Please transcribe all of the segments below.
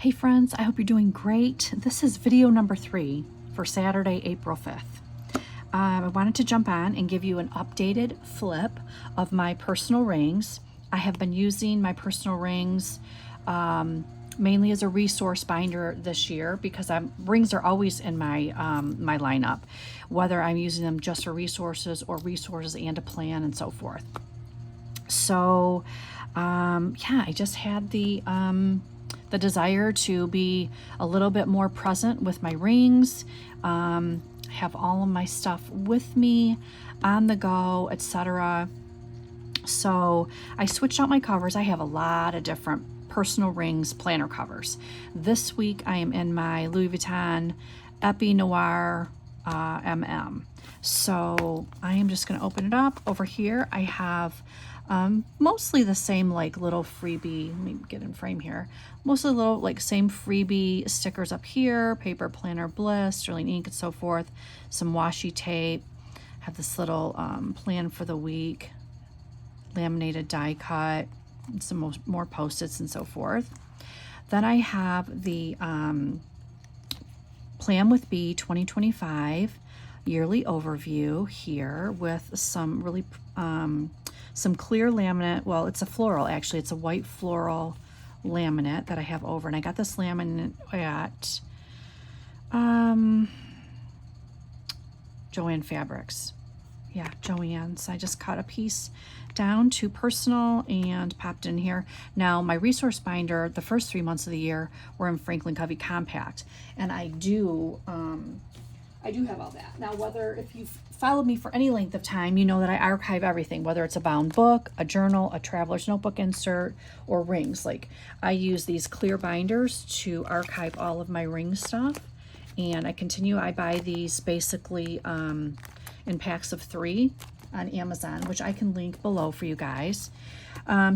Hey friends, I hope you're doing great. This is video number 3 for Saturday, April 5th. I wanted to jump on and give you an updated flip of my personal rings. I have been using my personal rings mainly as a resource binder this year because rings are always in my my lineup, whether I'm using them just for resources or resources and a plan and so forth. So yeah, I just had the desire to be a little bit more present with my rings, have all of my stuff with me on the go, etc. So I switched out my covers. I have a lot of different personal rings planner covers. This week I am in my Louis Vuitton Epi Noir MM. So I am just going to open it up. Over here I have mostly the same like little freebie, let me get in frame here, mostly little like same freebie stickers up here, paper planner bliss, sterling ink and so forth, some washi tape, have this little plan for the week, laminated die cut, some more post-its and so forth. Then I have the Plan with B 2025 yearly overview here with some really some clear laminate. Well, it's a floral, actually. It's a white floral laminate that I have over. And I got this laminate at Joann Fabrics. Yeah, Joann's. I just cut a piece down to personal and popped in here. Now, my resource binder, the first 3 months of the year were in Franklin Covey Compact. And I do have all that. Now, if you've followed me for any length of time, you know that I archive everything, whether it's a bound book, a journal, a traveler's notebook insert, or rings. Like, I use these clear binders to archive all of my ring stuff. And I buy these basically in packs of 3 on Amazon, which I can link below for you guys.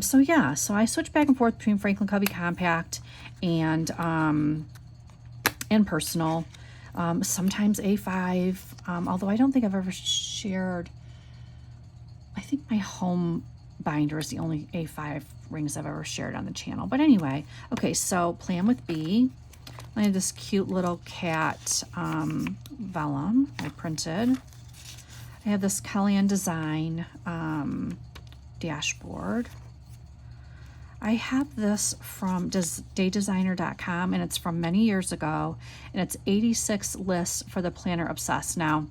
So yeah, so I switch back and forth between Franklin Covey Compact and personal. Sometimes A5, although I don't think I've ever shared. I think my home binder is the only A5 rings I've ever shared on the channel. But anyway, okay, so Plan with B. I have this cute little cat vellum I printed. I have this Kellyanne Design dashboard. I have this from daydesigner.com, and it's from many years ago, and it's 86 lists for the Planner Obsessed. Now,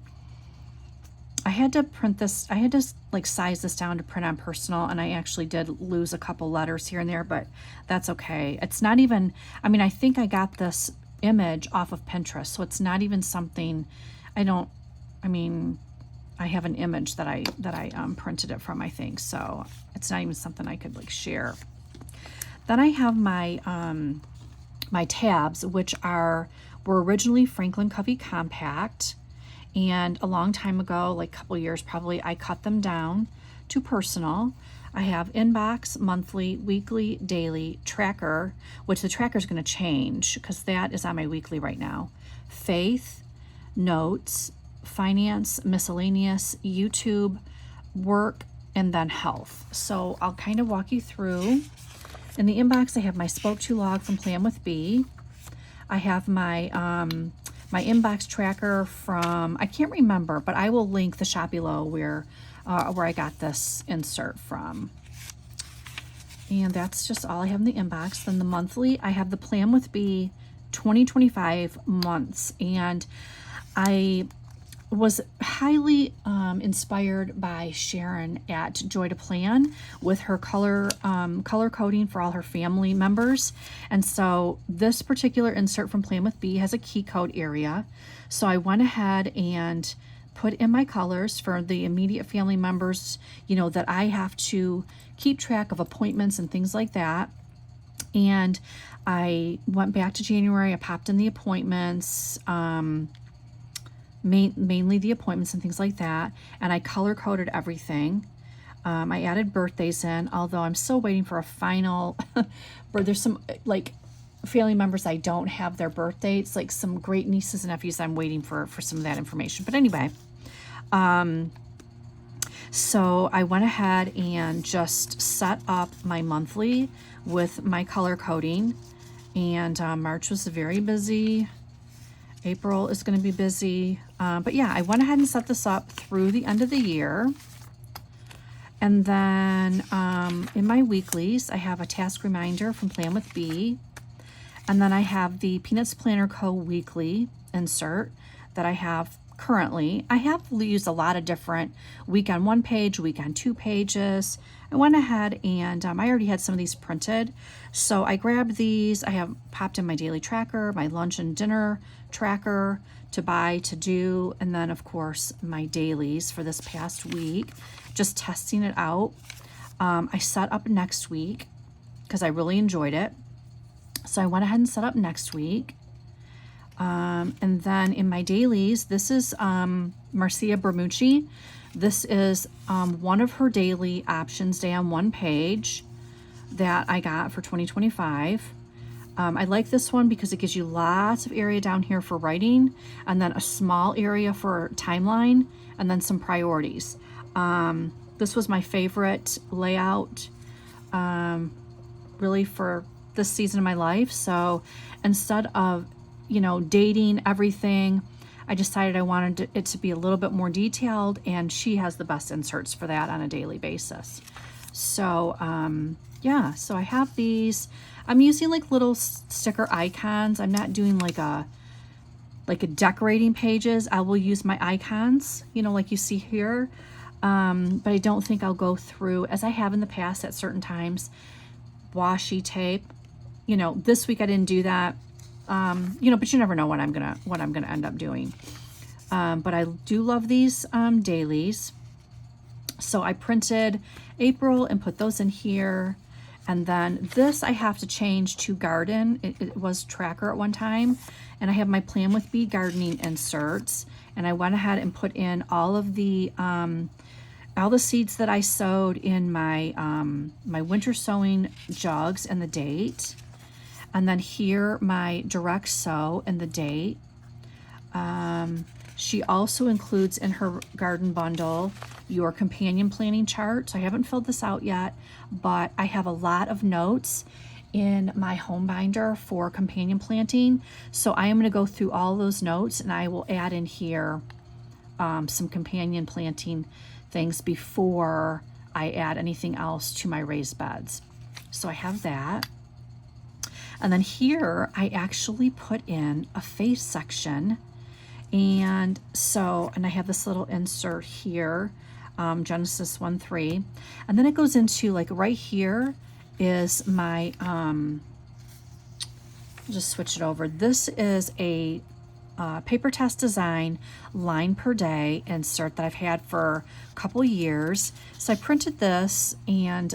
I had to print this, I had to like size this down to print on personal, and I actually did lose a couple letters here and there, but that's okay. It's not even, I mean, I think I got this image off of Pinterest, so it's not even something, I have an image that I printed it from, I think, so it's not even something I could like share. Then I have my my tabs, which were originally Franklin Covey Compact, and a long time ago, like a couple years probably, I cut them down to personal. I have inbox, monthly, weekly, daily, tracker, which the tracker is going to change because that is on my weekly right now. Faith, notes, finance, miscellaneous, YouTube, work, and then health. So I'll kind of walk you through. In the inbox, I have my Spoke to log from Plan with B. I have my my inbox tracker from, I can't remember, but I will link the shop below where I got this insert from. And that's just all I have in the inbox. Then the monthly, I have the Plan with B 2025 months, and I was highly inspired by Sharon at Joy to Plan with her color coding for all her family members. And so this particular insert from Plan with B has a key code area. So I went ahead and put in my colors for the immediate family members, you know, that I have to keep track of appointments and things like that. And I went back to January, I popped in the appointments, mainly the appointments and things like that, and I color coded everything. I added birthdays in, although I'm still waiting for a final there's some like family members I don't have their birth dates, like some great nieces and nephews. I'm waiting for some of that information. But anyway, so I went ahead and just set up my monthly with my color coding And March was very busy. April is going to be busy. But yeah, I went ahead and set this up through the end of the year. And then in my weeklies, I have a task reminder from Plan with Bee. And then I have the Peanuts Planner Co. weekly insert that I have currently. I have used a lot of different week on 1 page, week on 2 pages. I went ahead and I already had some of these printed. So I grabbed these. I have popped in my daily tracker, my lunch and dinner tracker, to buy, to do, and then of course my dailies for this past week, just testing it out. I set up next week because I really enjoyed it. So I went ahead and set up next week. And then in my dailies, this is Marcia Bermucci. This is one of her daily options day on 1 page that I got for 2025. I like this one because it gives you lots of area down here for writing, and then a small area for timeline, and then some priorities. This was my favorite layout really for this season of my life. So instead of, dating everything, I decided I wanted it to be a little bit more detailed, and she has the best inserts for that on a daily basis. So yeah, so I have these. I'm using like little sticker icons. I'm not doing like a decorating pages. I will use my icons, like you see here. But I don't think I'll go through, as I have in the past at certain times, washi tape. This week I didn't do that. But you never know what I'm gonna end up doing. But I do love these dailies. So I printed April and put those in here. And then this I have to change to garden. It was tracker at one time. And I have my Plan with Bee gardening inserts. And I went ahead and put in all the seeds that I sowed in my my winter sowing jugs and the date. And then here my direct sow and the date. She also includes in her garden bundle your companion planning chart. So I haven't filled this out yet, but I have a lot of notes in my home binder for companion planting. So I am going to go through all those notes, and I will add in here some companion planting things before I add anything else to my raised beds. So I have that. And then here I actually put in a face section. And I have this little insert here, Genesis 1:3. And then it goes into like right here is my, just switch it over. This is a Paper Test Design line per day insert that I've had for a couple years. So I printed this, and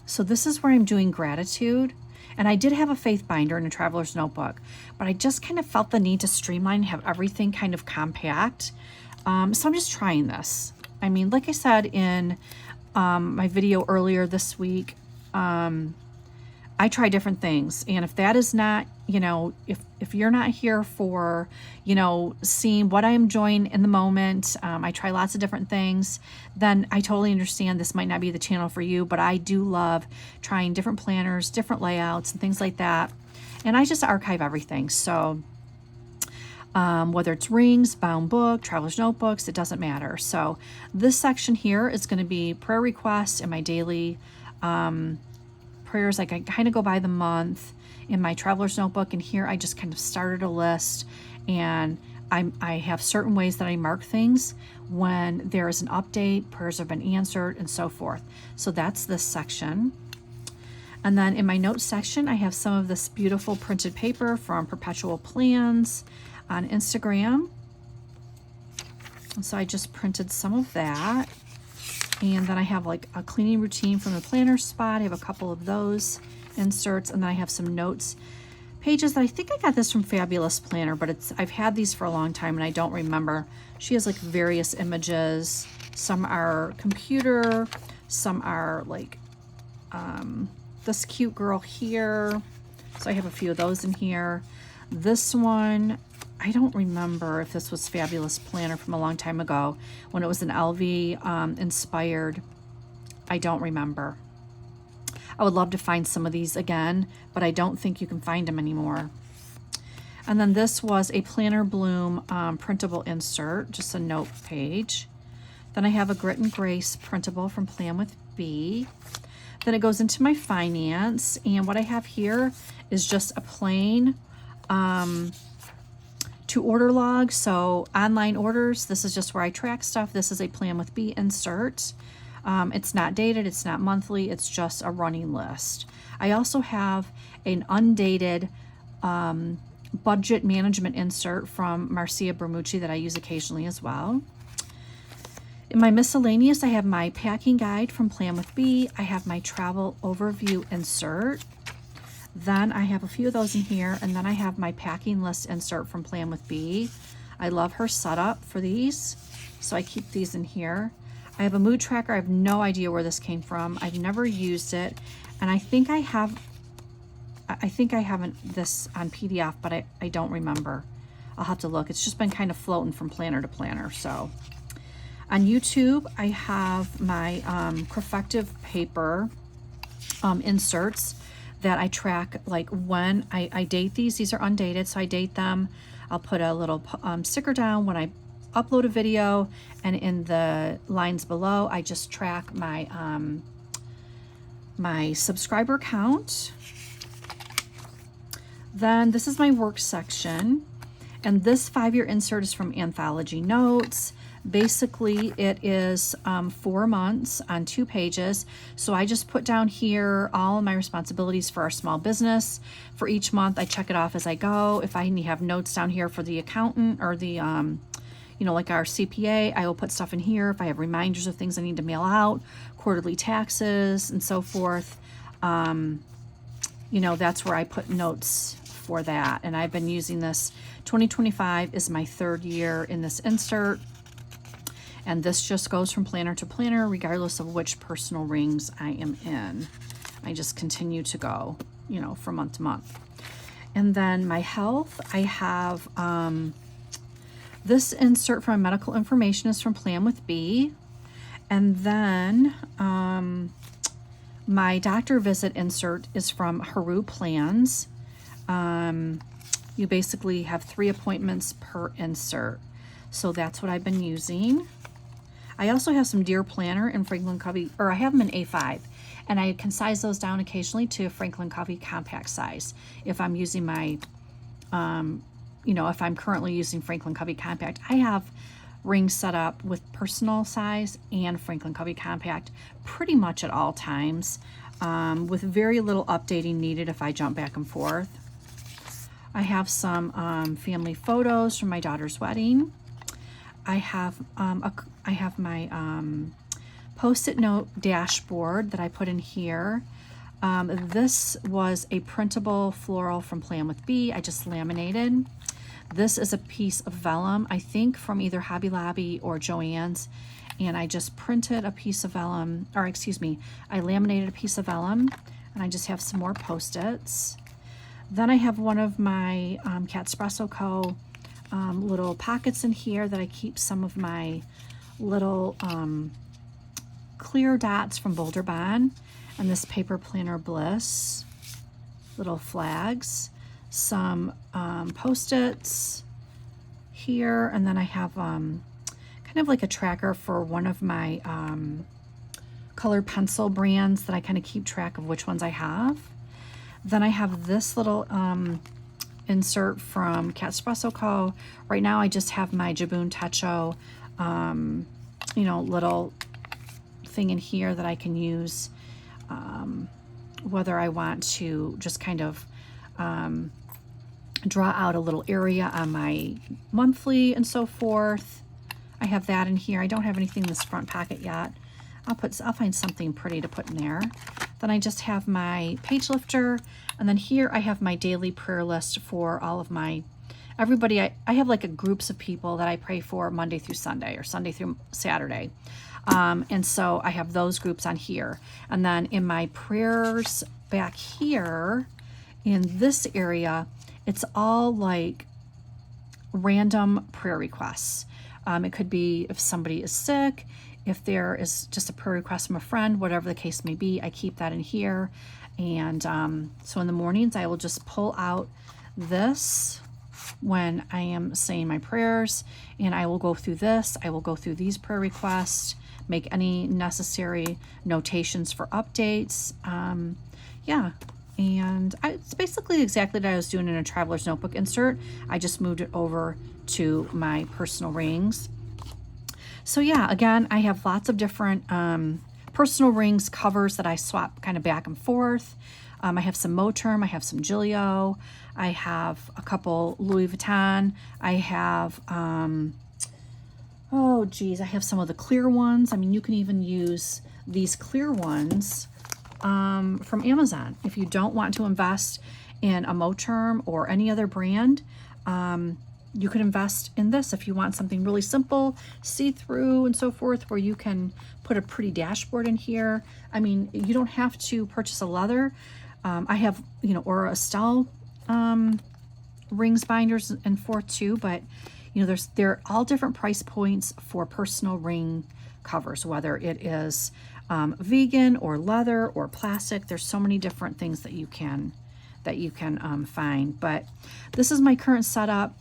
so this is where I'm doing gratitude. And I did have a faith binder and a traveler's notebook, but I just kind of felt the need to streamline and have everything kind of compact. So I'm just trying this. I mean, like I said in my video earlier this week, I try different things. And if that is not, if you're not here for, seeing what I'm enjoying in the moment, I try lots of different things, then I totally understand this might not be the channel for you, but I do love trying different planners, different layouts and things like that. And I just archive everything. So whether it's rings, bound book, traveler's notebooks, it doesn't matter. So this section here is going to be prayer requests and my daily prayers. Like I kind of go by the month in my traveler's notebook, and here I just kind of started a list, and I have certain ways that I mark things when there is an update, prayers have been answered, and so forth. So that's this section. And then in my notes section, I have some of this beautiful printed paper from Perpetual Plans on Instagram. And so I just printed some of that. And then I have like a cleaning routine from the planner spot. I have a couple of those inserts, and then I have some notes pages that I think I got this from Fabulous Planner, but I've had these for a long time and I don't remember. She has like various images. Some are computer, some are like this cute girl here. So I have a few of those in here. This one, I don't remember if this was Fabulous Planner from a long time ago when it was an LV inspired. I don't remember. I would love to find some of these again, but I don't think you can find them anymore. And then this was a Planner Bloom printable insert, just a note page. Then I have a Grit and Grace printable from Plan with Bee. Then it goes into my finance, and what I have here is just a plain to order log. So online orders, this is just where I track stuff. This is a Plan with Bee insert. It's not dated, it's not monthly, it's just a running list. I also have an undated budget management insert from Marcia Bermucci that I use occasionally as well. In my miscellaneous, I have my packing guide from Plan with Bee. I have my travel overview insert. Then I have a few of those in here, and then I have my packing list insert from Plan with Bee. I love her setup for these, so I keep these in here. I have a mood tracker. I have no idea where this came from. I've never used it, and I think I haven't this on PDF, but I don't remember. I'll have to look. It's just been kind of floating from planner to planner. So on YouTube, I have my Crafective paper inserts that I track, like when I date these. These are undated, so I date them. I'll put a little sticker down when I upload a video, and in the lines below, I just track my my subscriber count. Then this is my work section, and this 5-year insert is from Anthology Notes. Basically, it is 4 months on 2 pages. So I just put down here all of my responsibilities for our small business. For each month, I check it off as I go. If I have notes down here for the accountant or the, you know, like our CPA, I will put stuff in here. If I have reminders of things I need to mail out, quarterly taxes, and so forth, you know, that's where I put notes for that. And I've been using this. 2025 is my 3rd year in this insert. And this just goes from planner to planner, regardless of which personal rings I am in. I just continue to go, you know, from month to month. And then my health, I have this insert from medical information is from Plan with Bee. And then my doctor visit insert is from Haru Plans. You basically have 3 appointments per insert. So that's what I've been using. I also have some Dear Planner in Franklin Covey, or I have them in A5, and I can size those down occasionally to Franklin Covey compact size. If I'm using my, you know, if I'm currently using Franklin Covey compact, I have rings set up with personal size and Franklin Covey compact pretty much at all times, with very little updating needed if I jump back and forth. I have some family photos from my daughter's wedding. I have my Post-it note dashboard that I put in here. This was a printable floral from Plan with Bee. I just laminated. This is a piece of vellum, I think from either Hobby Lobby or Joann's, and I just printed a piece of vellum, or excuse me, I laminated a piece of vellum, and I just have some more Post-its. Then I have one of my Catspresso Co. Little pockets in here that I keep some of my little clear dots from Boulder Bond, and this Paper Planner Bliss little flags, some Post-its here, and then I have kind of like a tracker for one of my colored pencil brands that I kind of keep track of which ones I have. Then I have this little insert from Catspresso Co. Right now I just have my Jabun Techo, you know, little thing in here that I can use whether I want to just kind of draw out a little area on my monthly and so forth. I have that in here. I don't have anything in this front pocket yet. I'll find something pretty to put in there. Then I just have my page lifter, and then here I have my daily prayer list for all of my everybody. I have like a groups of people that I pray for Monday through Sunday or Sunday through Saturday. And so I have those groups on here. And then in my prayers back here in this area, it's all like random prayer requests. It could be if somebody is sick, if there is just a prayer request from a friend, whatever the case may be, I keep that in here. And so in the mornings, I will just pull out this when I am saying my prayers, and I will go through this. I will go through these prayer requests, make any necessary notations for updates. Yeah, and it's basically exactly what I was doing in a traveler's notebook insert. I just moved it over to my personal rings. So yeah, again, I have lots of different personal rings covers that I swap kind of back and forth. I have some Moterm, I have some Giglio, I have a couple Louis Vuitton, I have, oh geez, I have some of the clear ones. I mean, you can even use these clear ones from Amazon. If you don't want to invest in a Moterm or any other brand, you could invest in this if you want something really simple, see-through and so forth, where you can put a pretty dashboard in here. I mean, you don't have to purchase a leather. I have, you know, Aura Estelle rings binders and forth too, but you know, they're all different price points for personal ring covers, whether it is vegan or leather or plastic. There's so many different things that you can find. But this is my current setup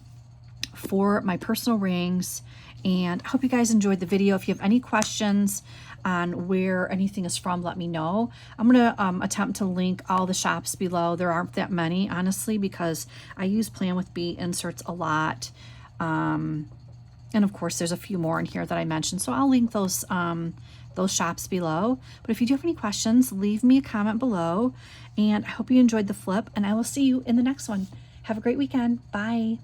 for my personal rings, and I hope you guys enjoyed the video. If you have any questions on where anything is from, let me know. I'm gonna attempt to link all the shops below. There aren't that many, honestly, because I use Plan with B inserts a lot, and of course there's a few more in here that I mentioned, so I'll link those shops below. But if you do have any questions, leave me a comment below, and I hope you enjoyed the flip, and I will see you in the next one. Have a great weekend. Bye.